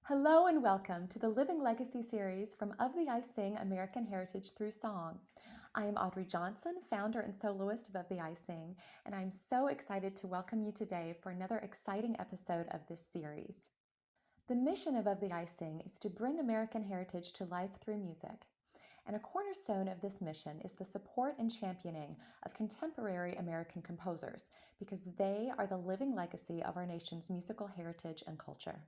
Hello and welcome to the Living Legacy series from Of the I Sing American Heritage Through Song. I am Audrey Johnson, founder and soloist of the I Sing, and I'm so excited to welcome you today for another exciting episode of this series. The mission of the I Sing is to bring American heritage to life through music. And a cornerstone of this mission is the support and championing of contemporary American composers because they are the living legacy of our nation's musical heritage and culture.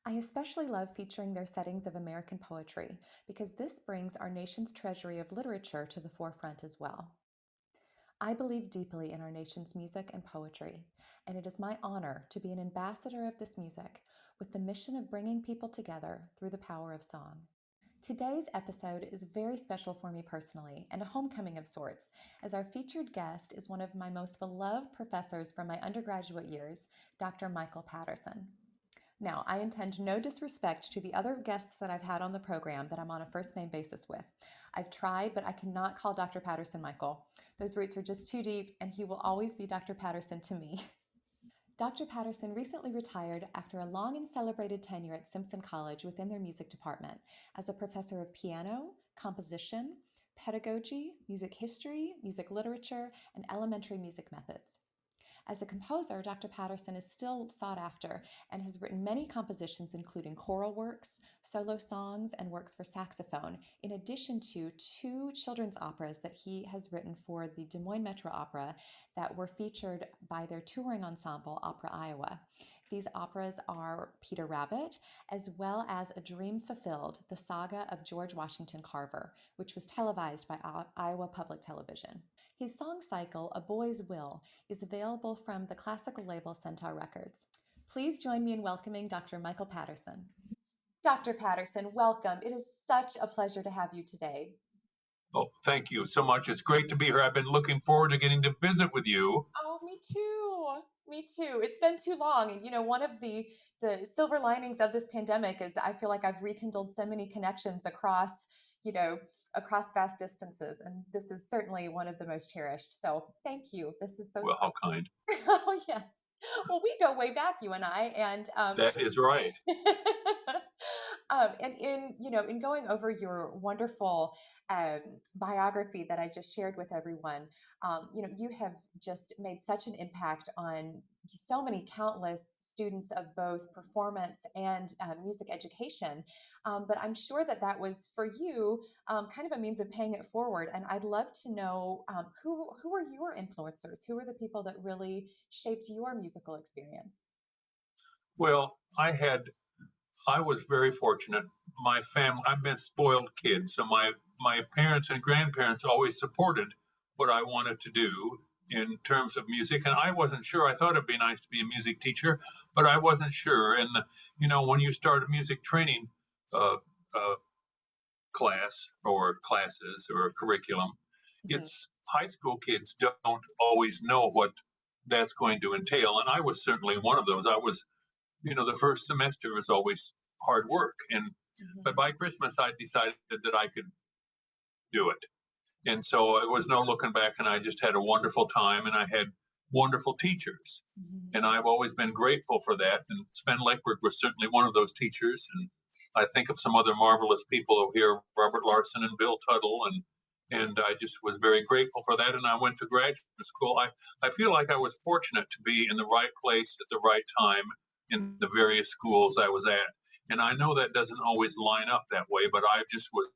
I especially love featuring their settings of American poetry because this brings our nation's treasury of literature to the forefront as well. I believe deeply in our nation's music and poetry, and it is my honor to be an ambassador of this music with the mission of bringing people together through the power of song. Today's episode is very special for me personally and a homecoming of sorts, as our featured guest is one of my most beloved professors from my undergraduate years, Dr. Michael Patterson. Now, I intend no disrespect to the other guests that I've had on the program that I'm on a first name basis with. I've tried, but I cannot call Dr. Patterson Michael. Those roots are just too deep, and he will always be Dr. Patterson to me. Dr. Patterson recently retired after a long and celebrated tenure at Simpson College within their music department as a professor of piano, composition, pedagogy, music history, music literature, and elementary music methods. As a composer, Dr. Patterson is still sought after and has written many compositions, including choral works, solo songs, and works for saxophone, in addition to two children's operas that he has written for the Des Moines Metro Opera that were featured by their touring ensemble, Opera Iowa. These operas are Peter Rabbit, as well as A Dream Fulfilled, the saga of George Washington Carver, which was televised by Iowa Public Television. His song cycle, A Boy's Will, is available from the classical label Centaur Records. Please join me in welcoming Dr. Michael Patterson. Dr. Patterson, welcome. It is such a pleasure to have you today. Oh, thank you so much. It's great to be here. I've been looking forward to getting to visit with you. Oh, me too. Me too. It's been too long. And one of the silver linings of this pandemic is I feel like I've rekindled so many connections you know, across vast distances. And this is certainly one of the most cherished. So thank you. This is so Well, how special. kind. Oh, yes. Well, we go way back, you and I, and That is right. and in going over your wonderful um, biography that I just shared with everyone, you have just made such an impact on so many countless students of both performance and music education. But I'm sure that that was for you kind of a means of paying it forward. And I'd love to know who are your influencers? Who are the people that really shaped your musical experience? Well, I was very fortunate. My family, I've been a spoiled kid, so my parents and grandparents always supported what I wanted to do in terms of music, and I wasn't sure. I thought it'd be nice to be a music teacher, but I wasn't sure. And when you start a music training uh, uh, class or classes or curriculum, Mhm. it's high school kids don't always know what that's going to entail. And I was certainly one of those. The first semester is always hard work. But Mhm. by Christmas, I decided that I could do it. And so it was no looking back. And I just had a wonderful time and I had wonderful teachers. Mhm. And I've always been grateful for that. And Sven Leckberg was certainly one of those teachers. And I think of some other marvelous people over here, Robert Larson and Bill Tuttle, and I just was very grateful for that. And I went to graduate school. I feel like I was fortunate to be in the right place at the right time in the various schools I was at. And I know that doesn't always line up that way, but I just was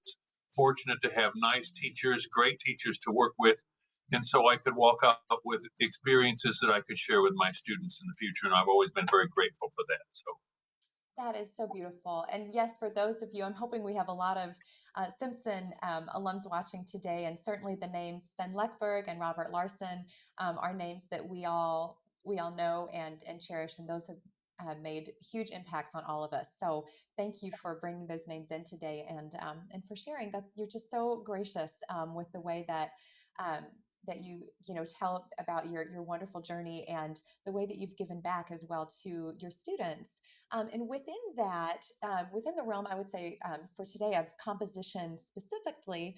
fortunate to have nice teachers, great teachers to work with. And so I could walk up with experiences that I could share with my students in the future. And I've always been very grateful for that. So That is so beautiful. And yes, for those of you, I'm hoping we have a lot of Simpson alums watching today, and certainly the names Sven Leckberg and Robert Larson are names that we all know and cherish, and those have made huge impacts on all of us. So thank you for bringing those names in today and for sharing that. You're just so gracious with the way that. Um, that you tell about your wonderful journey and the way that you've given back as well to your students. And within that, within the realm, I would say for today of composition specifically,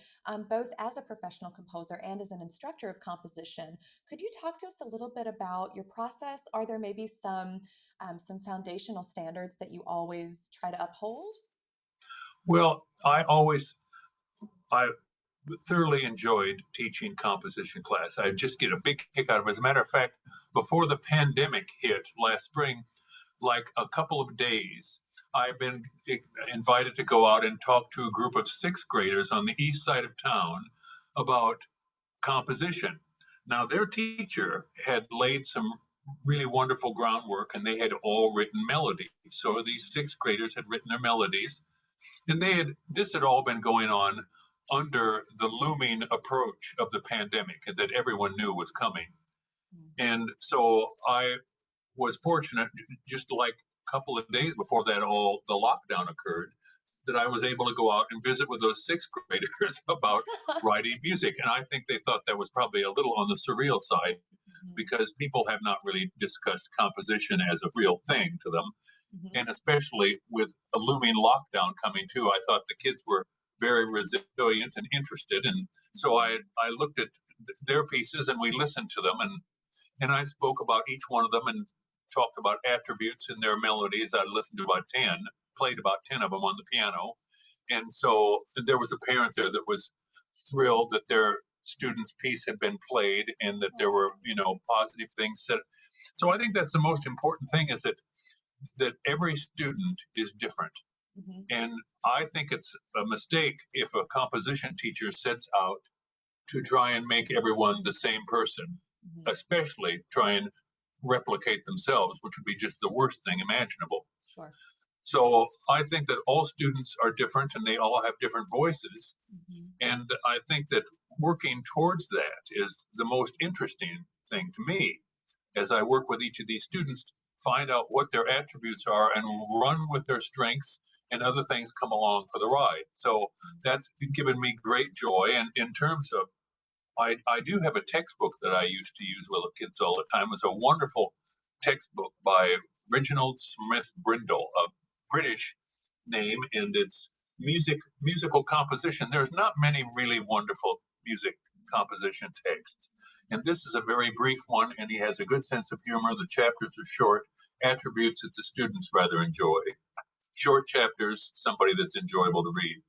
both as a professional composer and as an instructor of composition, could you talk to us a little bit about your process? Are there maybe some foundational standards that you always try to uphold? Well, I thoroughly enjoyed teaching composition class. I just get a big kick out of it. As a matter of fact, before the pandemic hit last spring, like a couple of days, I've been invited to go out and talk to a group of sixth graders on the east side of town about composition. Now, their teacher had laid some really wonderful groundwork and they had all written melodies. So these sixth graders had written their melodies, and this had all been going on under the looming approach of the pandemic that everyone knew was coming. And so I was fortunate, just like a couple of days before that all the lockdown occurred, that I was able to go out and visit with those sixth graders about writing music. And I think they thought that was probably a little on the surreal side Mhm. because people have not really discussed composition as a real thing to them. Mhm. And especially with a looming lockdown coming too, I thought the kids were very resilient and interested. And so I looked at their pieces and we listened to them, and I spoke about each one of them and talked about attributes in their melodies. I listened to about 10, played about 10 of them on the piano. And so there was a parent there that was thrilled that their student's piece had been played and that there were, positive things said. So I think that's the most important thing, is that every student is different. Mhm. And I think it's a mistake if a composition teacher sets out to try and make everyone the same person, Mhm. especially try and replicate themselves, which would be just the worst thing imaginable. Sure. So I think that all students are different and they all have different voices. Mhm. And I think that working towards that is the most interesting thing to me, as I work with each of these students, find out what their attributes are and run with their strengths, and other things come along for the ride. So that's given me great joy. And in terms of, I do have a textbook that I used to use with the kids all the time. It's a wonderful textbook by Reginald Smith Brindle, a British name, and it's musical composition. There's not many really wonderful music composition texts, and this is a very brief one. And he has a good sense of humor. The chapters are short, attributes that the students rather enjoy. Short chapters, somebody that's enjoyable to read.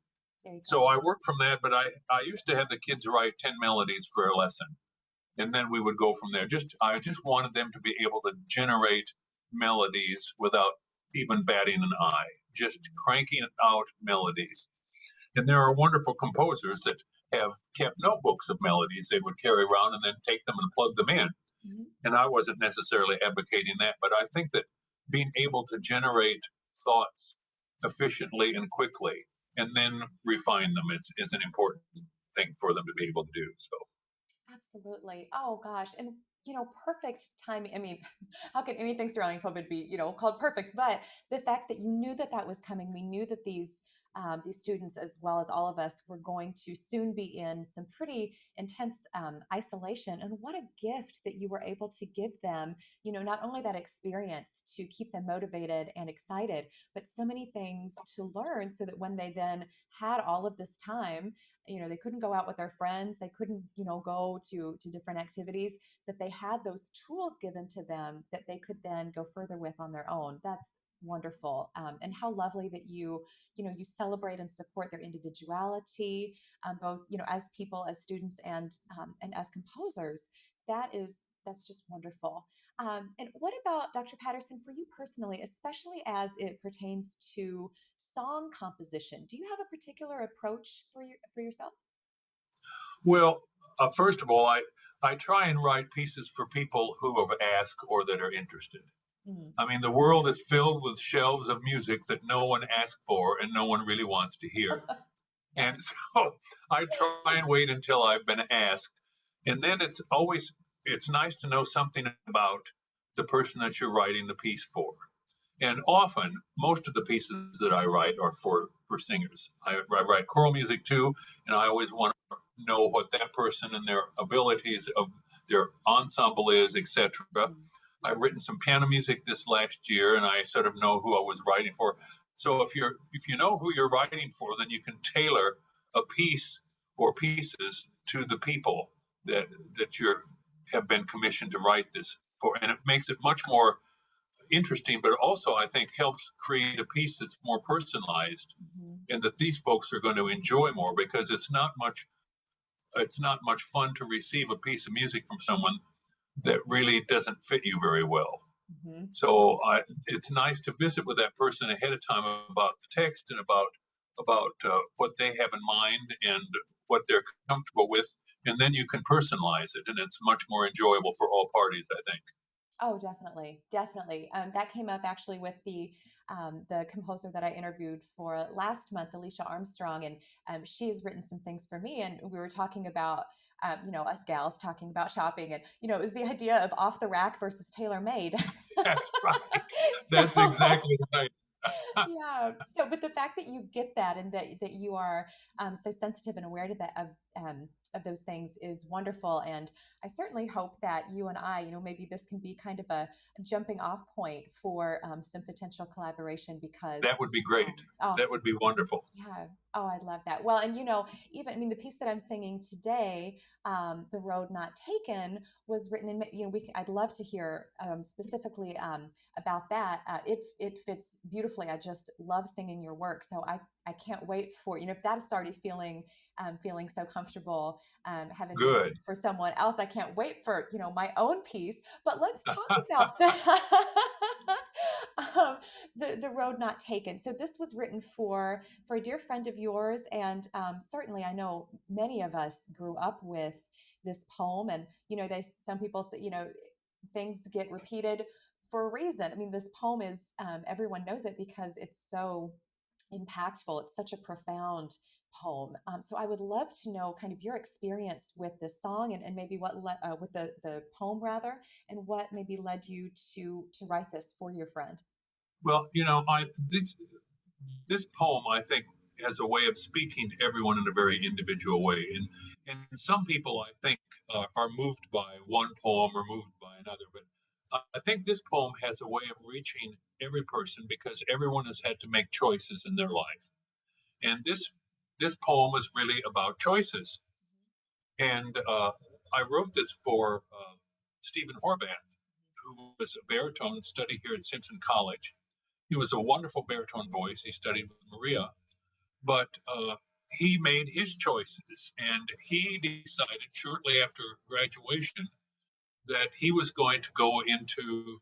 There you So go. I worked from that, but I used to have the kids write 10 melodies for a lesson, and then we would go from there. I just wanted them to be able to generate melodies without even batting an eye, just cranking out melodies. And there are wonderful composers that have kept notebooks of melodies they would carry around and then take them and plug them in. Mhm. And I wasn't necessarily advocating that, but I think that being able to generate thoughts efficiently and quickly and then refine them is an important thing for them to be able to do. So, Absolutely. Oh gosh. And perfect timing. I mean, how can anything surrounding COVID be, called perfect? But the fact that you knew that that was coming, we knew that these students, as well as all of us, were going to soon be in some pretty intense isolation. And what a gift that you were able to give them, not only that experience to keep them motivated and excited, but so many things to learn so that when they then had all of this time, they couldn't go out with their friends, they couldn't go to different activities, that they had those tools given to them that they could then go further with on their own. That's wonderful. And how lovely that you celebrate and support their individuality, both as people, as students, and as composers. That's just wonderful. And what about Dr. Patterson, for you personally, especially as it pertains to song composition? Do you have a particular approach for yourself? well, first of all, I try and write pieces for people who have asked or that are interested. Mm. I mean, the world is filled with shelves of music that no one asked for and no one really wants to hear. Yeah. And so I try and wait until I've been asked. And then it's nice to know something about the person that you're writing the piece for. And often, most of the pieces that I write are for singers. I write choral music too, and I always want know what that person and their abilities of their ensemble is, etc. Mhm. I've written some piano music this last year, and I sort of know who I was writing for. So if you know who you're writing for, then you can tailor a piece or pieces to the people that you have been commissioned to write this for, and it makes it much more interesting. But also, I think, helps create a piece that's more personalized, Mhm. and that these folks are going to enjoy more, because it's not much fun to receive a piece of music from someone that really doesn't fit you very well. Mhm. So it's nice to visit with that person ahead of time about the text and about what they have in mind and what they're comfortable with, and then you can personalize it, and it's much more enjoyable for all parties, I think. Oh, definitely, definitely. That came up actually with the composer that I interviewed for last month, Alicia Armstrong, and she has written some things for me. And we were talking about, us gals talking about shopping, and it was the idea of off the rack versus tailor made. That's right. That's So exactly right. yeah. So, but the fact that you get that and that you are so sensitive and aware to that of those things is wonderful. And I certainly hope that you and I, maybe this can be kind of a jumping off point for some potential collaboration because. That would be great. Oh, That would be wonderful. yeah. Oh, I love that. Well, and even I mean, the piece that I'm singing today, "The Road Not Taken," was written in. I'd love to hear specifically about that. It fits beautifully. I just love singing your work, so I can't wait for if that is already feeling so comfortable having been Good. written for someone else. I can't wait for my own piece. But let's talk about that. The Road Not Taken. So this was written for a dear friend of yours, and certainly I know many of us grew up with this poem, and some people say things get repeated for a reason. I mean, this poem is everyone knows it because it's so impactful. It's such a profound poem. So I would love to know kind of your experience with this song, and maybe with the poem rather, and what maybe led you to write this for your friend. Well, this poem, I think, has a way of speaking to everyone in a very individual way. And some people, I think, are moved by one poem or moved by another. But I think this poem has a way of reaching every person, because everyone has had to make choices in their life. And this poem is really about choices. And I wrote this for Stephen Horvath, who was a baritone and studied here at Simpson College. He was a wonderful baritone voice. He studied with Maria, but he made his choices, and he decided shortly after graduation that he was going to go into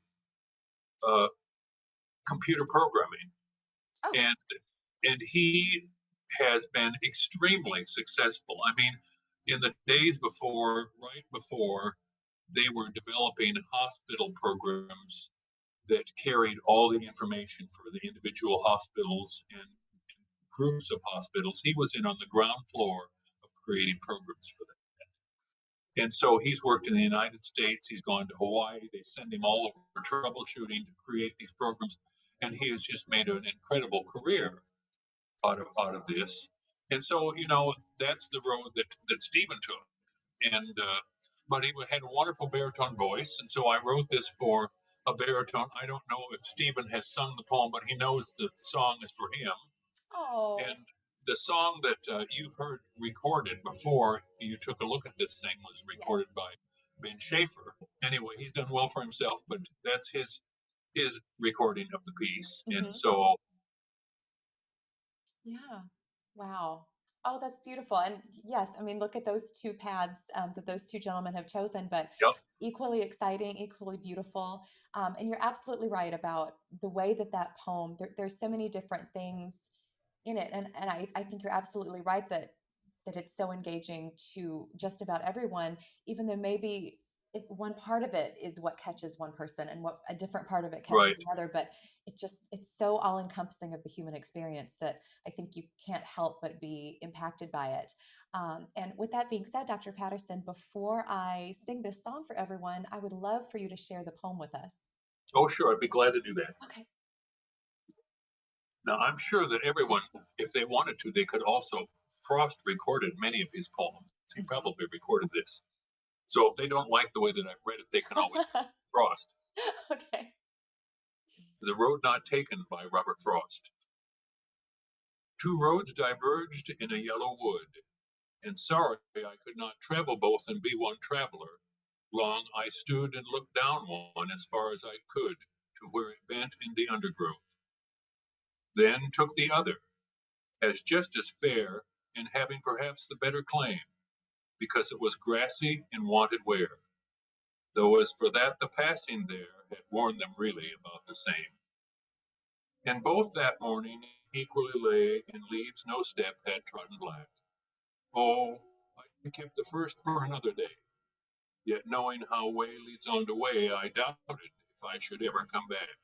uh, computer programming, Oh, and he has been extremely successful. I mean, in the days before, right before they were developing hospital programs that carried all the information for the individual hospitals and groups of hospitals, he was in on the ground floor of creating programs for them. And so he's worked in the United States. He's gone to Hawaii. They send him all over troubleshooting to create these programs. And he has just made an incredible career out of this. And so, that's the road that Stephen took. And but he had a wonderful baritone voice, and so I wrote this for a baritone. I don't know if Stephen has sung the poem, but he knows the song is for him. oh. And the song that you heard recorded before you took a look at this thing was Yes. recorded by Ben Schaefer. Anyway, he's done well for himself, but that's his recording of the piece. And Hmm. so, Yeah. Wow. Oh, that's beautiful. And yes, I mean, look at those two paths that those two gentlemen have chosen, but yep, equally exciting, equally beautiful. And you're absolutely right about the way that poem, there's so many different things in it. And I think you're absolutely right that it's so engaging to just about everyone, even though maybe one part of it is what catches one person and what a different part of it catches right. another. But it's so all encompassing of the human experience that I think you can't help but be impacted by it. And with that being said, Dr. Patterson, before I sing this song for everyone, I would love for you to share the poem with us. Oh, sure, I'd be glad to do that. Okay. Now, I'm sure that everyone, if they wanted to, they could also frost recorded many of his poems. He probably recorded this. So if they don't like the way that I read it, they can always Frost. Okay. The Road Not Taken by Robert Frost. Two roads diverged in a yellow wood, and sorry I could not travel both and be one traveler. Long I stood and looked down one as far as I could to where it bent in the undergrowth. Then took the other, as just as fair, and having perhaps the better claim, because it was grassy and wanted wear, though as for that the passing there had worn them really about the same. And both that morning equally lay, and leaves no step had trodden black. Oh, I kept the first for another day, yet knowing how way leads on to way, I doubted if I should ever come back.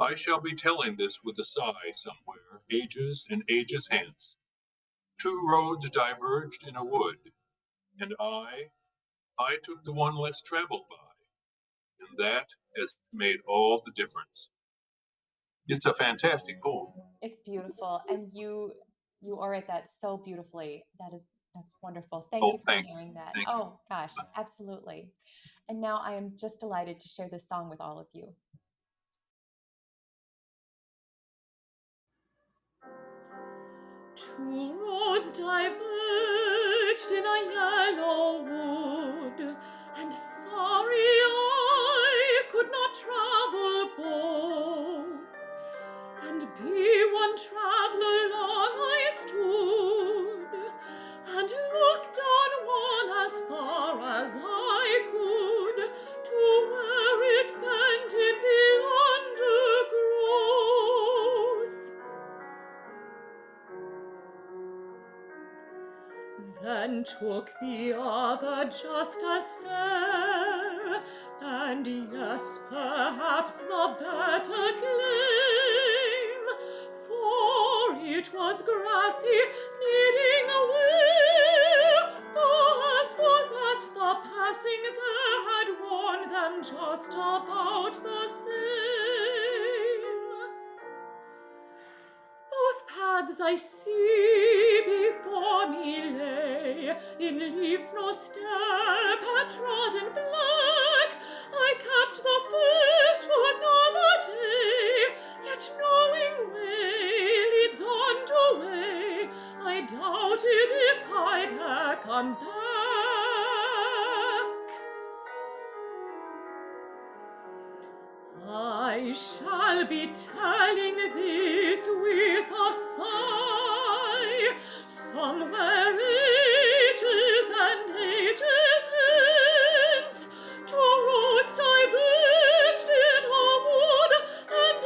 I shall be telling this with a sigh somewhere, ages and ages hence. Two roads diverged in a wood, and I took the one less traveled by, and that has made all the difference. It's a fantastic poem. It's beautiful, and you orate that so beautifully. That's wonderful. Thank Oh, you for thank you. sharing that. Thank you. Oh gosh, absolutely. And now I am just delighted to share this song with all of you. Two roads diverged in a yellow wood, and sorry I could not travel both. And be one traveler long I stood, and looked on one as far as I could, to where it bent in the undergrowth. Then took the other just as fair, and yes, perhaps the better claim, for it was grassy, needing a wear, though as for that the passing there had worn them just about the same. Both paths I see before me lay, in leaves no step had trodden black. I kept the first for another day, yet knowing way leads on to way, I doubted if I'd e'er come back. I shall be telling this with a sigh, somewhere ages and ages hence, two roads diverged in a wood, and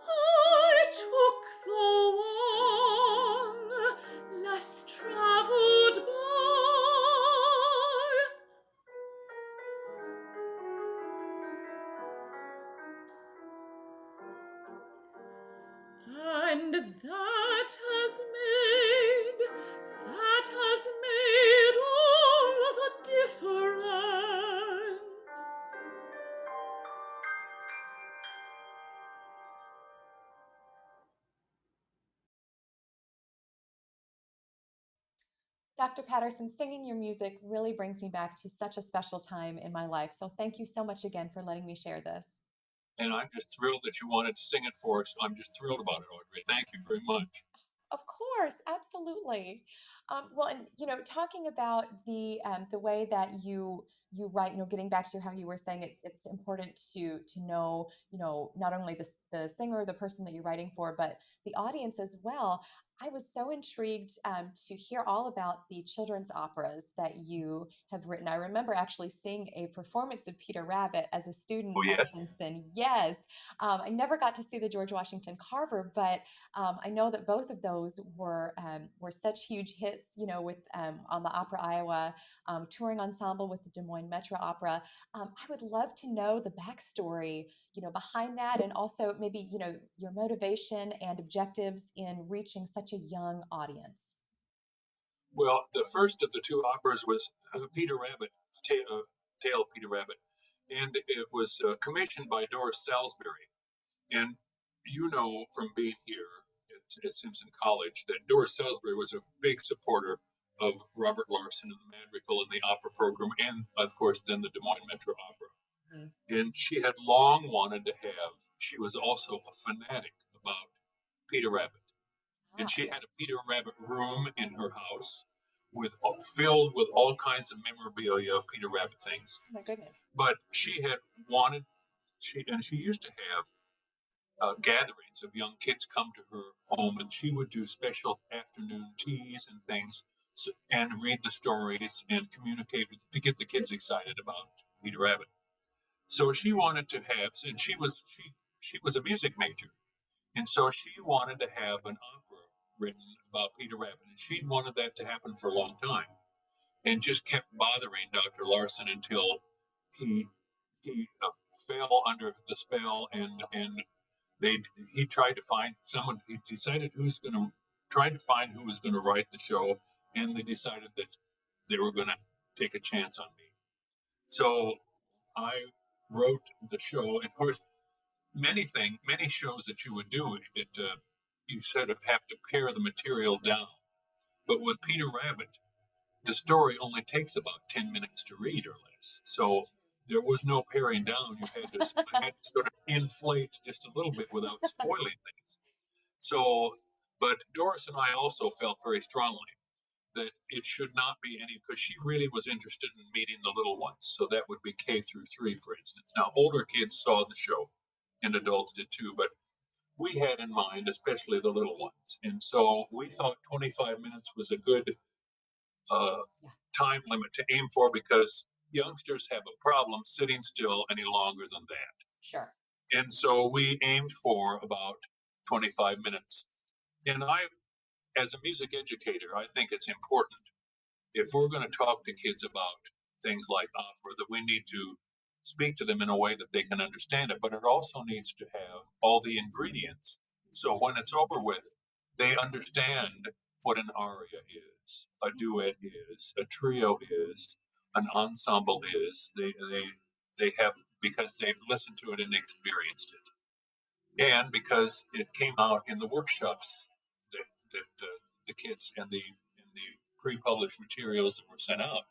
I took the one less traveled by. And that has made all the difference. Dr. Patterson, singing your music really brings me back to such a special time in my life. So thank you so much again for letting me share this. And I'm just thrilled that you wanted to sing it for us. I'm just thrilled about it, Audrey. Thank you very much. Of course, absolutely. Well, and talking about the way that you write, getting back to how you were saying it's important to know, not only the singer, the person that you're writing for, but the audience as well. I was so intrigued to hear all about the children's operas that you have written. I remember actually seeing a performance of Peter Rabbit as a student Oh, at yes. Simpson. Yes, I never got to see the George Washington Carver, but I know that both of those were such huge hits, with on the Opera Iowa touring ensemble with the Des Moines Metro Opera. I would love to know the backstory, behind that, and also maybe your motivation and objectives in reaching such a young audience. Well, the first of the two operas was Peter Rabbit, Tale of Peter Rabbit, and it was commissioned by Doris Salisbury. And from being here at at Simpson College that Doris Salisbury was a big supporter of Robert Larson and the Madrigal and the opera program, and of course then the Des Moines Metro Opera. And she had long wanted to have. She was also a fanatic about Peter Rabbit, and she had a Peter Rabbit room in her house filled with all kinds of memorabilia of Peter Rabbit things. Oh my goodness. But she had wanted. She used to have gatherings of young kids come to her home, and she would do special afternoon teas and things, and read the stories and communicate to get the kids excited about Peter Rabbit. So she wanted to have, and she was a music major, and so she wanted to have an opera written about Peter Rabbit, and she'd wanted that to happen for a long time, and just kept bothering Dr. Larson until he fell under the spell, and he tried to find someone. He decided tried to find who was going to write the show, and they decided that they were going to take a chance on me. So I wrote the show. And of course, many shows that you would do, you sort of have to pare the material down. But with Peter Rabbit, the story only takes about 10 minutes to read or less. So there was no paring down. I had to sort of inflate just a little bit without spoiling things. So, but Doris and I also felt very strongly that it should not be because she really was interested in meeting the little ones. So that would be K through 3, for instance. Now, older kids saw the show, and adults did too, but we had in mind, especially the little ones. And so we thought 25 minutes was a good time limit to aim for, because youngsters have a problem sitting still any longer than that. Sure. And so we aimed for about 25 minutes. And as a music educator, I think it's important, if we're going to talk to kids about things like opera, that we need to speak to them in a way that they can understand it, but it also needs to have all the ingredients. So when it's over with, they understand what an aria is, a duet is, a trio is, an ensemble is. They have, because they've listened to it and experienced it, and because it came out in the workshops that the kids and the pre-published materials that were sent out,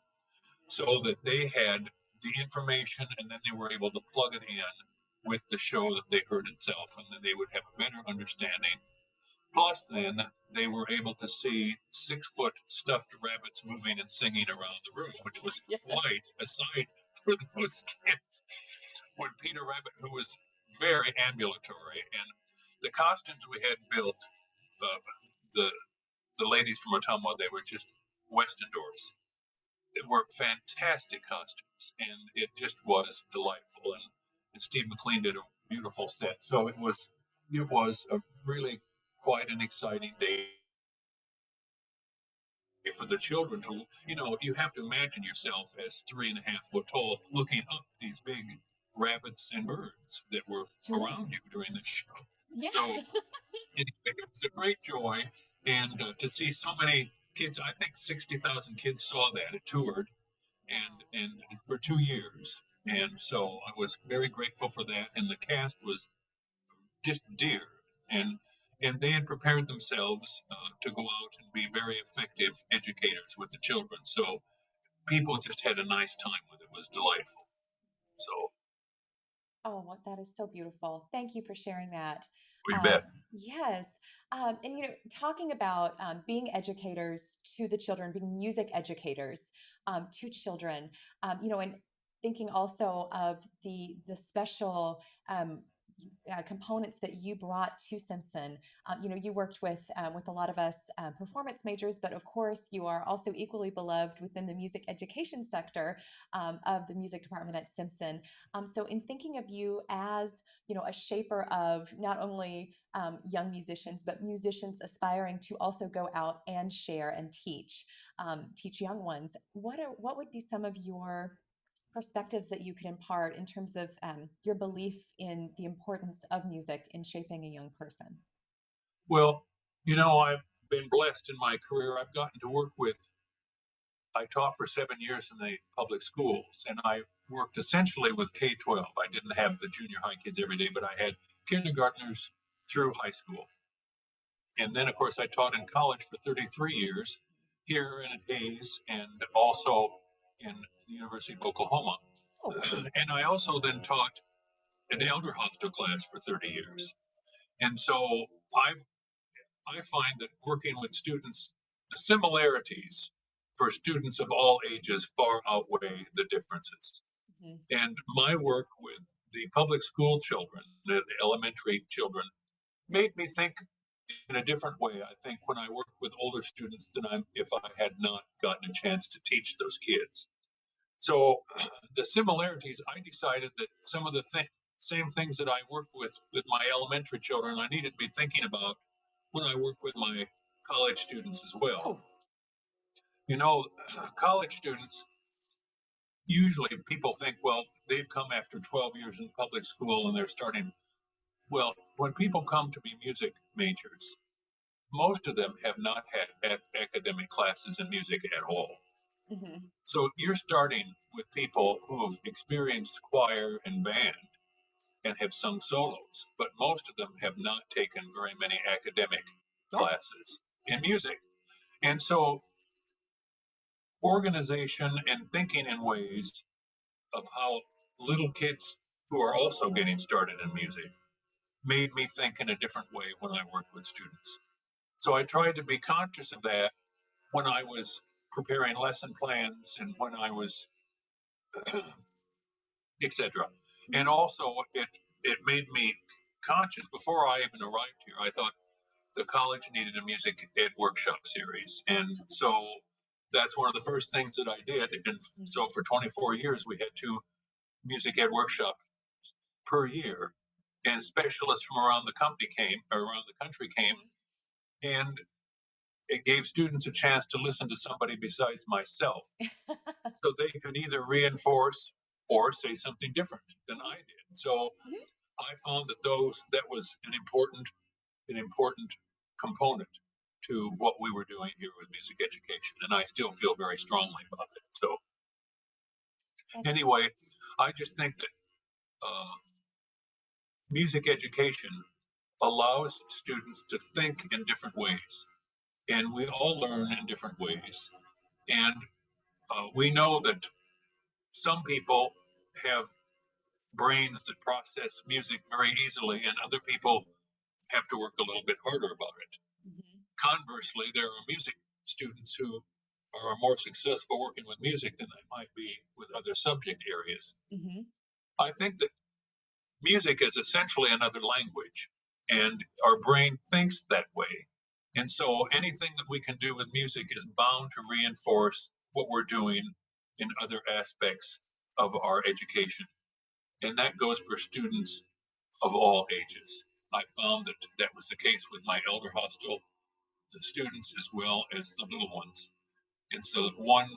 so that they had the information, and then they were able to plug it in with the show that they heard itself, and then they would have a better understanding. Plus, then they were able to see 6-foot stuffed rabbits moving and singing around the room, which was quite a sight for those kids. When Peter Rabbit, who was very ambulatory, and the costumes we had built, the ladies from Ottumwa, they were just Westendorfs. They were fantastic costumes, and it just was delightful. And Steve McLean did a beautiful set. So it was a really quite an exciting day for the children to, you have to imagine yourself as 3.5 foot tall, looking up these big rabbits and birds that were around you during the show. Yeah. So it was a great joy, and to see so many kids, I think 60,000 kids saw that. It toured, and for 2 years, and so I was very grateful for that. And the cast was just dear, and they had prepared themselves to go out and be very effective educators with the children. So people just had a nice time with it. It was delightful. So. Oh, well, that is so beautiful. Thank you for sharing that. You bet. Yes. And, talking about being educators to the children, being music educators to children, and thinking also of the special components that you brought to Simpson. You worked with a lot of us performance majors, but of course you are also equally beloved within the music education sector of the music department at Simpson. So in thinking of you as, a shaper of not only young musicians, but musicians aspiring to also go out and share and teach young ones, what would be some of your perspectives that you could impart in terms of your belief in the importance of music in shaping a young person? Well, I've been blessed in my career. I've gotten to work I taught for 7 years in the public schools, and I worked essentially with K-12. I didn't have the junior high kids every day, but I had kindergartners through high school. And then, of course, I taught in college for 33 years here in Hayes and also in the University of Oklahoma. Oh, And I also then taught an elder hostel class for 30 years. And so I find that working with students, the similarities for students of all ages far outweigh the differences. mhm. And my work with the public school children, the elementary children, made me think in a different way, I think, when I worked with older students than if I had not gotten a chance to teach those kids. So the similarities, I decided that some of the same things that I worked with my elementary children, I needed to be thinking about when I work with my college students as well. Oh, You know, college students, usually people think, well, they've come after 12 years in public school and they're starting. Well, when people come to be music majors, most of them have not had academic classes in music at all. mhm. So you're starting with people who have experienced choir and band and have sung solos, but most of them have not taken very many academic Yeah, classes in music. And so organization and thinking in ways of how little kids who are also getting started in music made me think in a different way when I worked with students. So I tried to be conscious of that when I was preparing lesson plans and when I was, etc. And mhm. also it made me conscious before I even arrived here. I thought the college needed a music ed workshop series, and so that's one of the first things that I did. And so for 24 years, we had two music ed workshops per year, and specialists from around the company came, or around the country came, and it gave students a chance to listen to somebody besides myself, so they could either reinforce or say something different than I did. So Mhm. I found that was an important component to what we were doing here with music education, and I still feel very strongly about it. So That's anyway, I just think that uh, music education allows students to think in different ways, and we all learn in different ways. And we know that some people have brains that process music very easily, and other people have to work a little bit harder about it. mhm. Conversely, there are music students who are more successful working with music than they might be with other subject areas. Mhm. I think that music is essentially another language, and our brain thinks that way. And so anything that we can do with music is bound to reinforce what we're doing in other aspects of our education. And that goes for students of all ages. I found that that was the case with my elder hostel, the students as well as the little ones. And so that one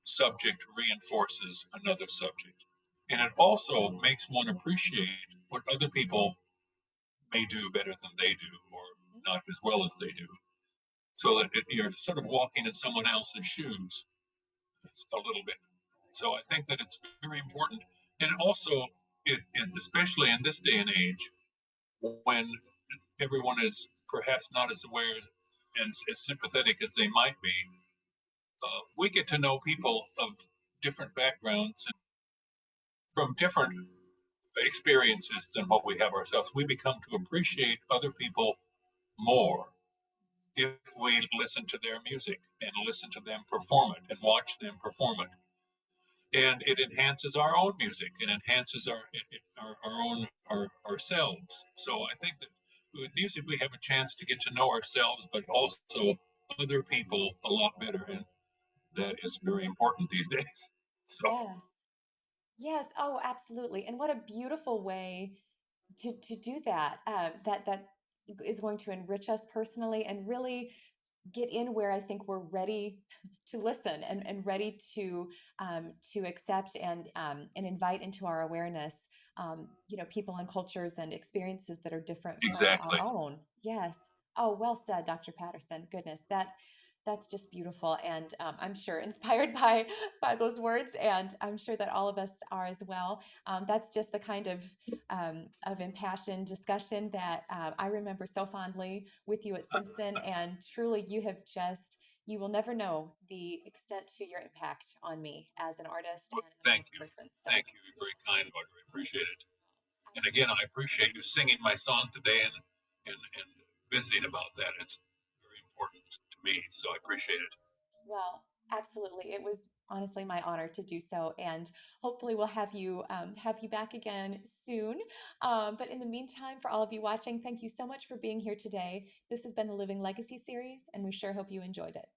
subject reinforces another subject. And it also makes one appreciate what other people may do better than they do or not as well as they do. So that you're sort of walking in someone else's shoes a little bit. So I think that it's very important. And also, especially in this day and age, when everyone is perhaps not as aware and as sympathetic as they might be, we get to know people of different backgrounds and from different experiences than what we have ourselves. We become to appreciate other people more if we listen to their music and listen to them perform it and watch them perform it. And it enhances our own music and enhances ourselves. So I think that with music we have a chance to get to know ourselves, but also other people a lot better, and that is very important these days. So Yes. Yes. Oh, absolutely. And what a beautiful way to do that. That is going to enrich us personally and really get in where I think we're ready to listen and ready to accept and invite into our awareness, people and cultures and experiences that are different from our exactly. own. Yes. Oh, well said, Dr. Patterson. Goodness, that That's just beautiful, and I'm sure inspired by those words, and I'm sure that all of us are as well. That's just the kind of impassioned discussion that I remember so fondly with you at Simpson, and truly, you will never know the extent to your impact on me as an artist Well, and as a thank young you. person. So, Thank you. You're very kind, Audrey. I appreciate it. And again, absolutely. I appreciate you singing my song today and visiting about that. It's very important to me, so I appreciate it. Well, absolutely. It was honestly my honor to do so, and hopefully we'll have you back again soon. But in the meantime, for all of you watching, thank you so much for being here today. This has been the Living Legacy series, and we sure hope you enjoyed it.